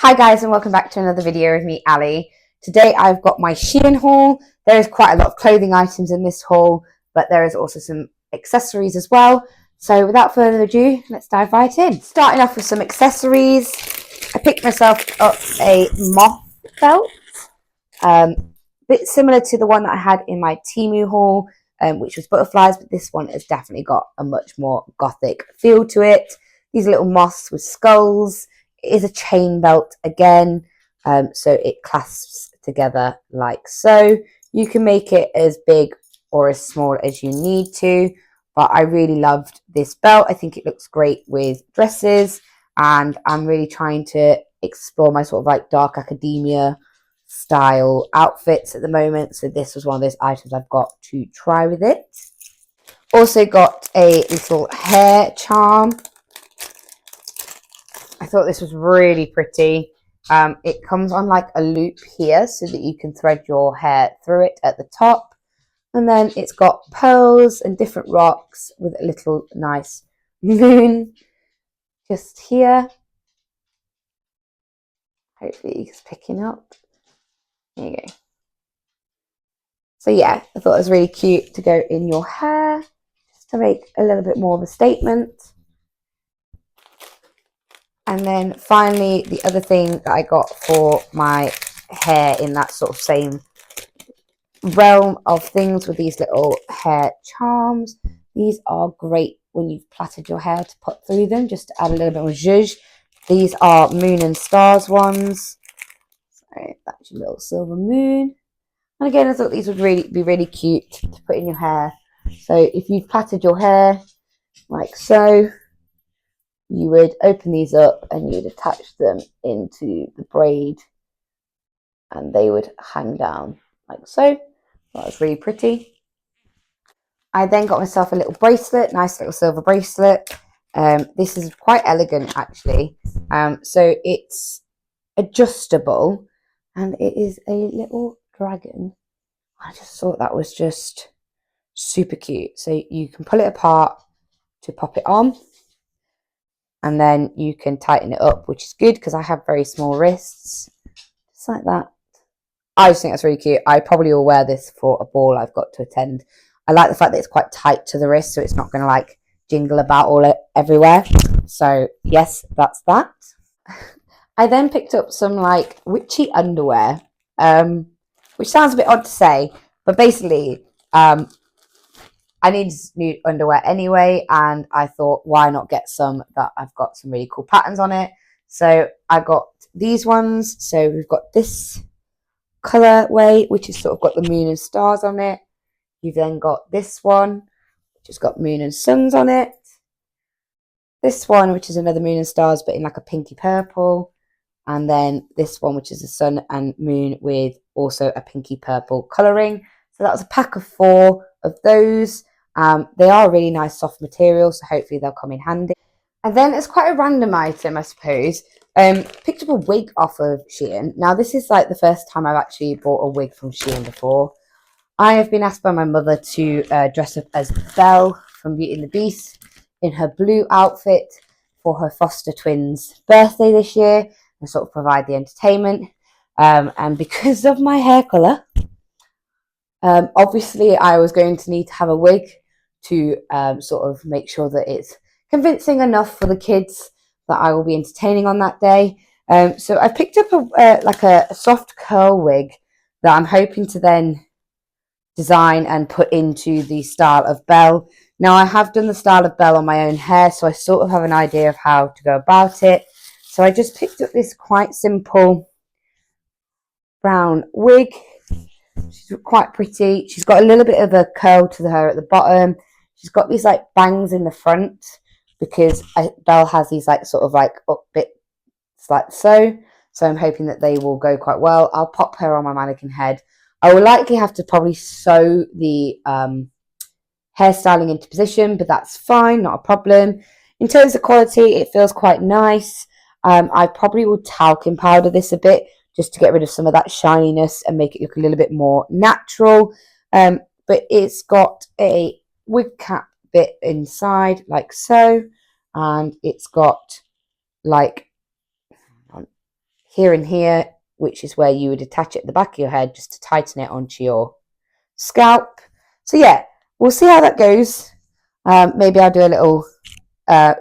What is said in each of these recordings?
Hi guys, and welcome back to another video of me, Ali. Today I've got my SHEIN haul. There is quite a lot of clothing items in this haul, but there is also some accessories as well. So without further ado, let's dive right in. Starting off with some accessories, I picked myself up a moth belt, a bit similar to the one that I had in my Temu haul, which was butterflies, but this one has definitely got a much more gothic feel to it. These little moths with skulls. It is a chain belt again, so it clasps together like so. You can make it as big or as small as you need to, but I really loved this belt. I think it looks great with dresses, and I'm really trying to explore my sort of like dark academia style outfits at the moment, so this was one of those items I've got to try with it. Also got a little hair charm. I thought this was really pretty. It comes on like a loop here so that you can thread your hair through it at the top. And then it's got pearls and different rocks with a little nice moon just here. Hopefully it's picking up. There you go. So yeah, I thought it was really cute to go in your hair, just to make a little bit more of a statement. And then finally, the other thing that I got for my hair in that sort of same realm of things with these little hair charms. These are great when you've plaited your hair to put through them, just to add a little bit more zhuzh. These are moon and stars ones. So that's your little silver moon. And again, I thought these would be really cute to put in your hair. So if you've plaited your hair like so, you would open these up and you'd attach them into the braid and they would hang down like so. That was really pretty. I then got myself a little bracelet, nice little silver bracelet. This is quite elegant actually. So it's adjustable and it is a little dragon. I just thought that was just super cute. So you can pull it apart to pop it on. And then you can tighten it up, which is good because I have very small wrists. Just like that. I just think that's really cute. I probably will wear this for a ball I've got to attend. I like the fact that it's quite tight to the wrist, so it's not going to like jingle about everywhere. So yes, that's that. I then picked up some like witchy underwear, which sounds a bit odd to say, but basically I need new underwear anyway, and I thought, why not get some that I've got some really cool patterns on it. So I got these ones. So we've got this colorway, which has sort of got the moon and stars on it. You've then got this one, which has got moon and suns on it. This one, which is another moon and stars, but in like a pinky purple. And then this one, which is a sun and moon with also a pinky purple colouring. So that was a pack of 4 of those. They are really nice soft materials, so hopefully they'll come in handy. And then it's quite a random item, I suppose. Picked up a wig off of SHEIN. Now this is like the first time I've actually bought a wig from SHEIN before. I have been asked by my mother to dress up as Belle from Beauty and the Beast in her blue outfit for her foster twins' birthday this year and sort of provide the entertainment. And because of my hair colour, obviously I was going to need to have a wig to sort of make sure that it's convincing enough for the kids that I will be entertaining on that day. So I picked up like a soft curl wig that I'm hoping to then design and put into the style of Belle. Now I have done the style of Belle on my own hair, so I sort of have an idea of how to go about it. So I just picked up this quite simple brown wig. She's quite pretty. She's got a little bit of a curl to her at the bottom. She's got these like bangs in the front because Belle has these like sort of like up bits like so. So I'm hoping that they will go quite well. I'll pop her on my mannequin head. I will likely have to probably sew the hairstyling into position, but that's fine, not a problem. In terms of quality, it feels quite nice. I probably will talcum powder this a bit just to get rid of some of that shininess and make it look a little bit more natural. But it's got a wig cap bit inside like so, and it's got like here and here, which is where you would attach it at the back of your head just to tighten it onto your scalp. So yeah, we'll see how that goes. Maybe I'll do a little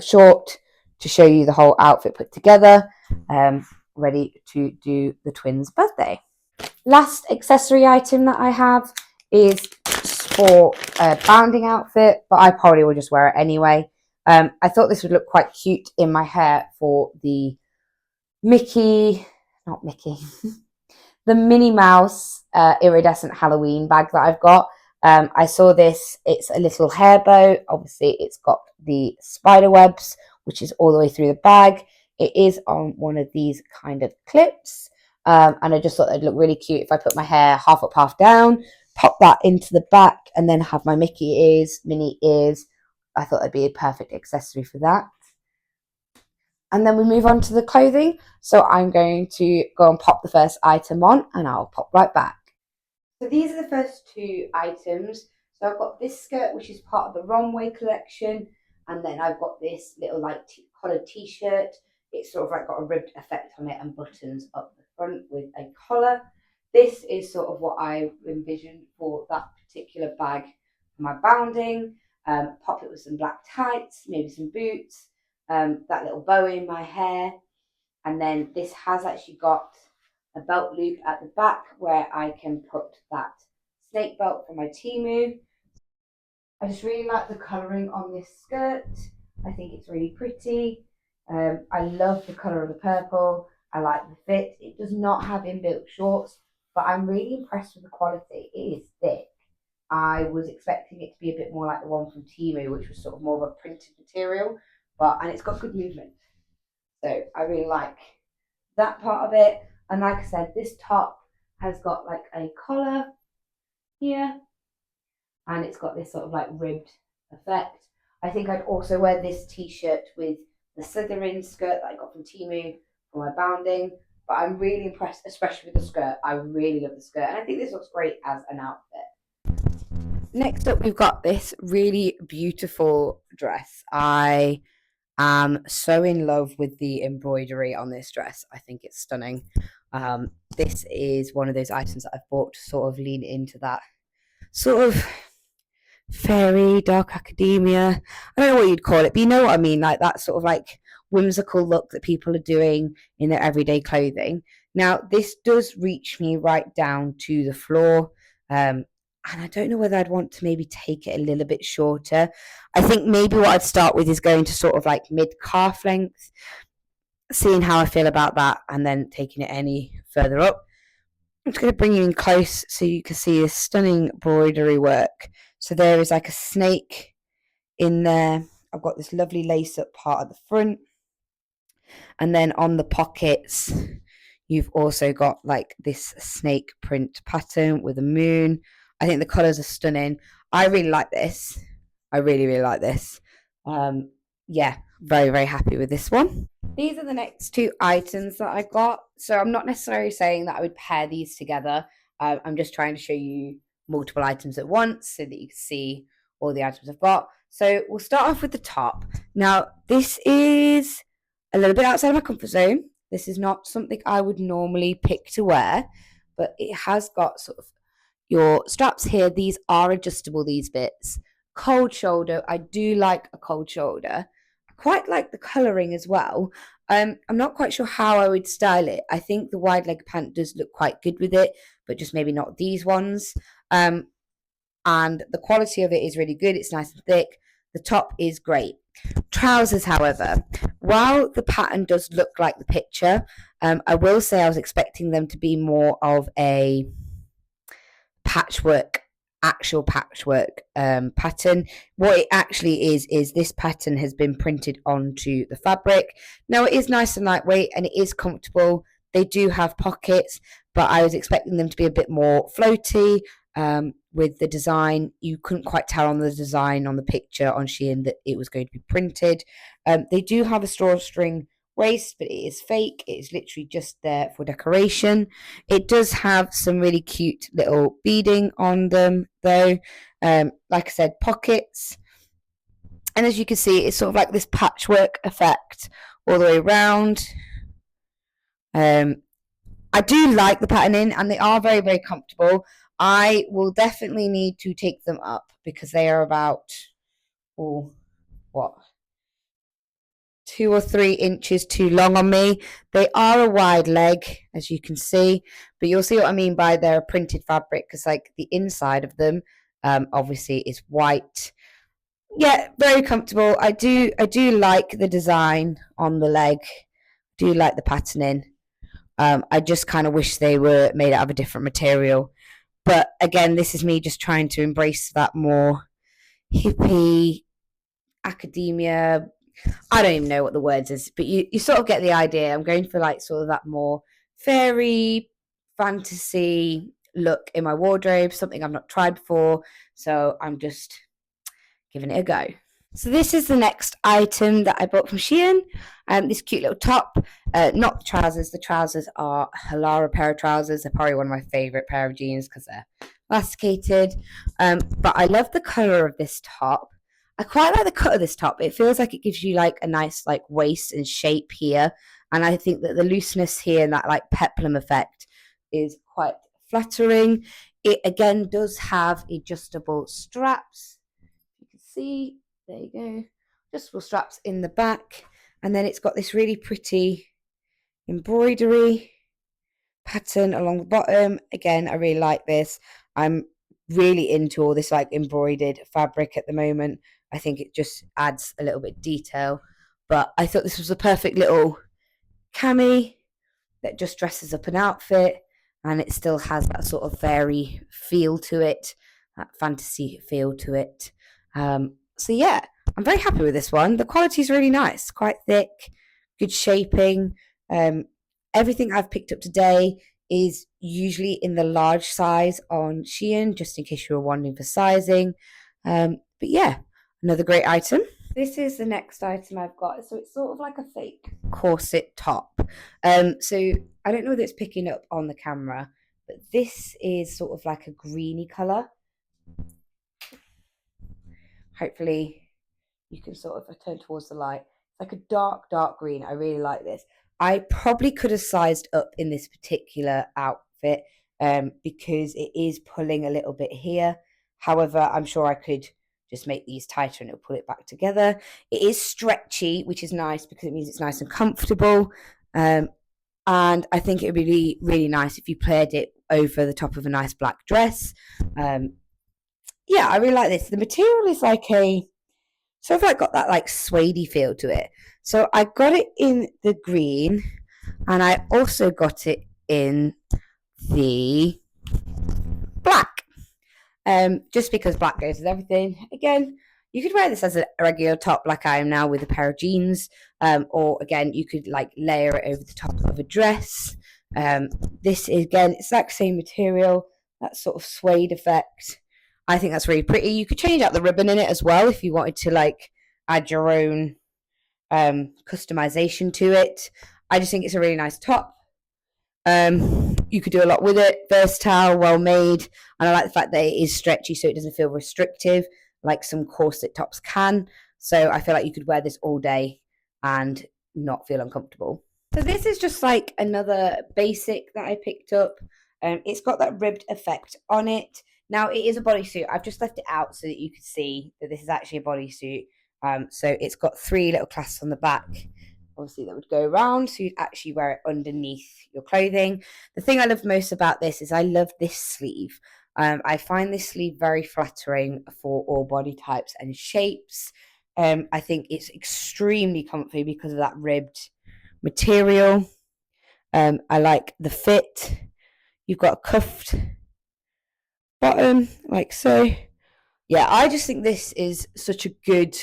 short to show you the whole outfit put together, ready to do the twins' birthday. Last accessory item that I have is for a bounding outfit, but I probably will just wear it anyway. I thought this would look quite cute in my hair for the not Mickey, the Minnie Mouse iridescent Halloween bag that I've got. I saw this, it's a little hair bow. Obviously, it's got the spider webs, which is all the way through the bag. It is on one of these kind of clips. And I just thought it'd look really cute if I put my hair half up, half down, pop that into the back, and then have my Mickey ears, Minnie ears. I thought it'd be a perfect accessory for that. And then we move on to the clothing. So I'm going to go and pop the first item on, and I'll pop right back. So these are the first two items. So I've got this skirt, which is part of the runway collection. And then I've got this little like collared t-shirt. It's sort of like got a ribbed effect on it and buttons up the front with a collar. This is sort of what I envisioned for that particular bag for my bounding. Pop it with some black tights, maybe some boots, that little bow in my hair. And then this has actually got a belt loop at the back where I can put that snake belt from my Temu. I just really like the colouring on this skirt. I think it's really pretty. I love the colour of the purple. I like the fit. It does not have inbuilt shorts, but I'm really impressed with the quality. It is thick. I was expecting it to be a bit more like the one from Temu, which was sort of more of a printed material, and it's got good movement. So I really like that part of it. And like I said, this top has got like a collar here, and it's got this sort of like ribbed effect. I think I'd also wear this t-shirt with the Slytherin skirt that I got from Temu for my bounding. But I'm really impressed, especially with the skirt. I really love the skirt, and I think this looks great as an outfit. Next up, we've got this really beautiful dress. I am so in love with the embroidery on this dress. I think it's stunning. This is one of those items that I've bought to sort of lean into that sort of fairy, dark academia. I don't know what you'd call it, but you know what I mean, like that sort of like whimsical look that people are doing in their everyday clothing. Now, this does reach me right down to the floor. And I don't know whether I'd want to maybe take it a little bit shorter. I think maybe what I'd start with is going to sort of like mid calf length, seeing how I feel about that, and then taking it any further up. I'm just going to bring you in close so you can see this stunning embroidery work. So there is like a snake in there. I've got this lovely lace up part at the front. And then on the pockets, you've also got like this snake print pattern with a moon. I think the colours are stunning. I really like this. I really, really like this. Yeah, very, very happy with this one. These are the next two items that I got. So I'm not necessarily saying that I would pair these together. I'm just trying to show you multiple items at once so that you can see all the items I've got. So we'll start off with the top. Now, this is a little bit outside of my comfort zone. This is not something I would normally pick to wear, but it has got sort of your straps here. These are adjustable, these bits. Cold shoulder. I do like a cold shoulder. I quite like the colouring as well. I'm not quite sure how I would style it. I think the wide leg pant does look quite good with it, but just maybe not these ones. And the quality of it is really good. It's nice and thick. The top is great. Trousers, however, while the pattern does look like the picture, I will say I was expecting them to be more of a actual patchwork pattern. What it actually is this pattern has been printed onto the fabric. Now, it is nice and lightweight and it is comfortable. They do have pockets, but I was expecting them to be a bit more floaty. With the design, you couldn't quite tell on the design on the picture on SHEIN that it was going to be printed. They do have a drawstring waist, but it is fake. It is literally just there for decoration. It does have some really cute little beading on them, though. Like I said, pockets. And as you can see, it's sort of like this patchwork effect all the way around. I do like the patterning, and they are very, very comfortable. I will definitely need to take them up because they are about, oh, what, 2 or 3 inches too long on me. They are a wide leg, as you can see, but you'll see what I mean by they're printed fabric, because like the inside of them obviously is white. Yeah, very comfortable. I do like the design on the leg. Do like the patterning. I just kind of wish they were made out of a different material. But again, this is me just trying to embrace that more hippie academia. I don't even know what the words is, but you sort of get the idea. I'm going for like sort of that more fairy fantasy look in my wardrobe, something I've not tried before. So I'm just giving it a go. So this is the next item that I bought from SHEIN. This cute little top, not the trousers. The trousers are a Halara pair of trousers. They're probably one of my favourite pair of jeans because they're elasticated. But I love the colour of this top. I quite like the cut of this top. It feels like it gives you like a nice like waist and shape here. And I think that the looseness here and that like peplum effect is quite flattering. It again does have adjustable straps. You can see, there you go, adjustable straps in the back, and then it's got this really pretty embroidery pattern along the bottom. Again, I really like this. I'm really into all this like embroidered fabric at the moment. I think it just adds a little bit of detail, but I thought this was a perfect little cami that just dresses up an outfit, and it still has that sort of fairy feel to it, that fantasy feel to it. So yeah, I'm very happy with this one. The quality is really nice, quite thick, good shaping. Everything I've picked up today is usually in the large size on SHEIN, just in case you were wondering for sizing. But yeah, another great item. This is the next item I've got. So it's sort of like a fake corset top. So I don't know whether it's picking up on the camera, but this is sort of like a greeny colour. Hopefully you can sort of turn towards the light. It's like a dark, dark green. I really like this. I probably could have sized up in this particular outfit because it is pulling a little bit here. However, I'm sure I could just make these tighter and it'll pull it back together. It is stretchy, which is nice because it means it's nice and comfortable. And I think it would be really, really nice if you paired it over the top of a nice black dress. Yeah, I really like this. The material is like a sort of like got that like suede feel to it. So I got it in the green, and I also got it in the black. Just because black goes with everything. Again, you could wear this as a regular top like I am now with a pair of jeans, or again you could like layer it over the top of a dress. This is again, it's that same material, that sort of suede effect. I think that's really pretty. You could change out the ribbon in it as well if you wanted to like add your own customization to it. I just think it's a really nice top. You could do a lot with it, versatile, well made, and I like the fact that it is stretchy so it doesn't feel restrictive like some corset tops can. So I feel like you could wear this all day and not feel uncomfortable. So this is just like another basic that I picked up. It's got that ribbed effect on it. Now it is a bodysuit. I've just left it out so that you could see that this is actually a bodysuit. So it's got 3 little clasps on the back, obviously, that would go around, so you'd actually wear it underneath your clothing. The thing I love most about this is I love this sleeve. I find this sleeve very flattering for all body types and shapes. I think it's extremely comfy because of that ribbed material. I like the fit. You've got a cuffed bottom, like so. Yeah, I just think this is such a good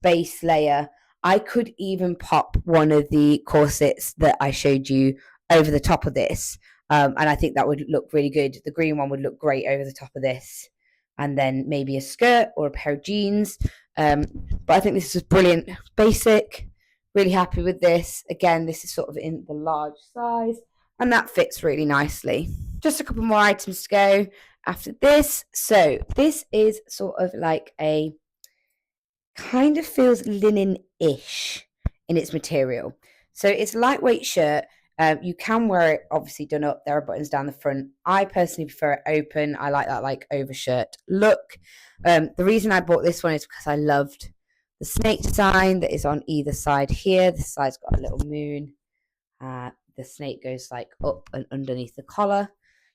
base layer. I could even pop one of the corsets that I showed you over the top of this. And I think that would look really good. The green one would look great over the top of this. And then maybe a skirt or a pair of jeans. But I think this is brilliant. Basic. Really happy with this. Again, this is sort of in the large size. And that fits really nicely. Just a couple more items to go after this. So this is sort of like a kind of feels linen-ish in its material. So it's a lightweight shirt. You can wear it obviously done up. There are buttons down the front. I personally prefer it open. I like that like overshirt look. The reason I bought this one is because I loved the snake design that is on either side here. This side's got a little moon. The snake goes like up and underneath the collar.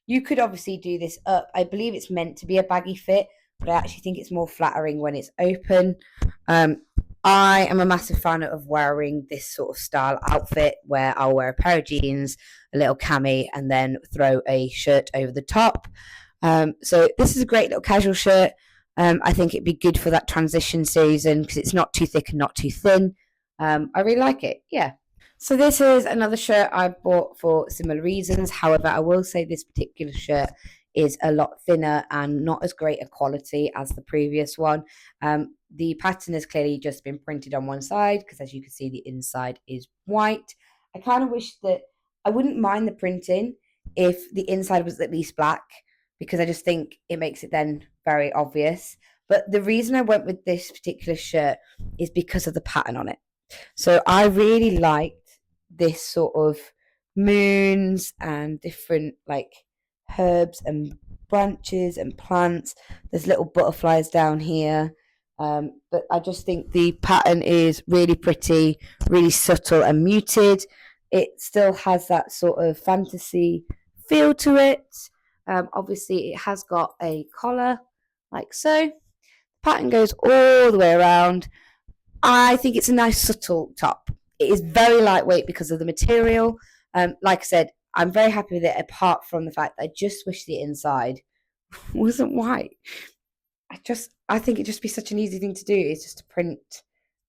You could obviously do this up. I believe it's meant to be a baggy fit, but I actually think it's more flattering when it's open. I am a massive fan of wearing this sort of style outfit where I'll wear a pair of jeans, a little cami, and then throw a shirt over the top. So this is a great little casual shirt. I think it'd be good for that transition season because it's not too thick and not too thin. I really like it. Yeah. So this is another shirt I bought for similar reasons. However, I will say this particular shirt is a lot thinner and not as great a quality as the previous one. The pattern has clearly just been printed on one side because, as you can see, the inside is white. I kind of wish that I wouldn't mind the printing if the inside was at least black, because I just think it makes it then very obvious. But the reason I went with this particular shirt is because of the pattern on it. So I really liked this sort of moons and different like herbs and branches and plants. There's little butterflies down here. But I just think the pattern is really pretty, really subtle and muted. It still has that sort of fantasy feel to it. Obviously, it has got a collar like so. The pattern goes all the way around. I think it's a nice subtle top. It is very lightweight because of the material. Like I said, I'm very happy with it, apart from the fact that I just wish the inside wasn't white. I think it'd just be such an easy thing to do, is just to print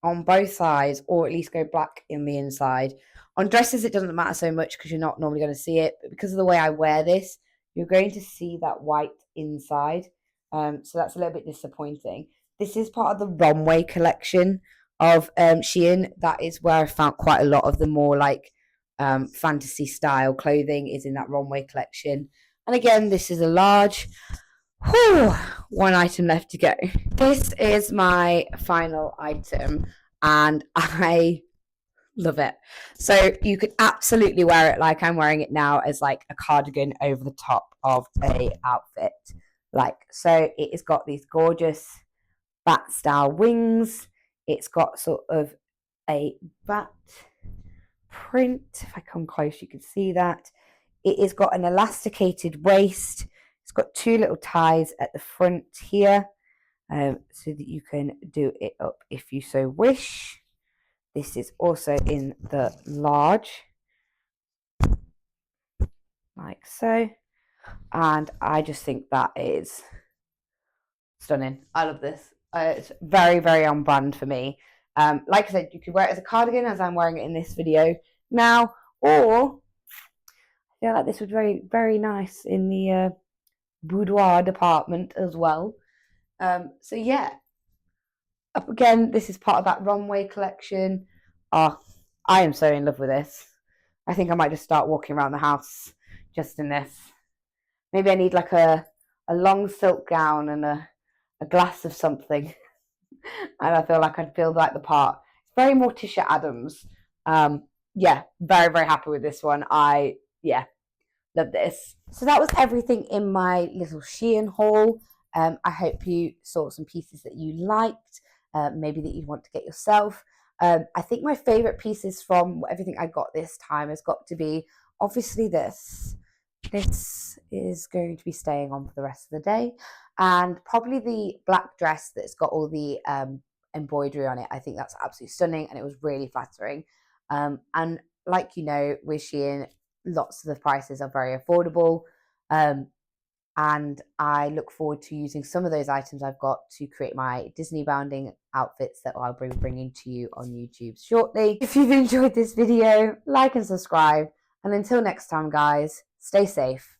on both sides, or at least go black in the inside. On dresses, it doesn't matter so much because you're not normally going to see it, but because of the way I wear this, you're going to see that white inside. So that's a little bit disappointing. This is part of the runway collection of SHEIN. That is where I found quite a lot of the more like fantasy style clothing is in that runway collection. And again, this is a large. Whew, one item left to go. This is my final item and I love it. So you could absolutely wear it like I'm wearing it now, as like a cardigan over the top of a outfit. Like so, it has got these gorgeous bat style wings. It's got sort of a bat print. If I come close, you can see that. It has got an elasticated waist. It's got two little ties at the front here, so that you can do it up if you so wish. This is also in the large, like so. And I just think that is stunning. I love this. It's very, very on brand for me. Like I said, you could wear it as a cardigan, as I'm wearing it in this video now, or I feel like this would be very, very nice in the boudoir department as well. So yeah, up again, this is part of that runway collection. Oh, I am so in love with this. I think I might just start walking around the house just in this. Maybe I need like a long silk gown and a glass of something. And I feel like I'd feel like the part. It's very Morticia Adams. Yeah, very, very happy with this one. Love this. So that was everything in my little SHEIN haul. I hope you saw some pieces that you liked, maybe that you'd want to get yourself. I think my favourite pieces from everything I got this time has got to be obviously this. This is going to be staying on for the rest of the day, and probably the black dress that's got all the embroidery on it. I think that's absolutely stunning, and it was really flattering. And like you know, with SHEIN, lots of the prices are very affordable, and I look forward to using some of those items I've got to create my Disney bounding outfits that I'll be bringing to you on YouTube shortly. If you've enjoyed this video, like and subscribe, and until next time guys, stay safe.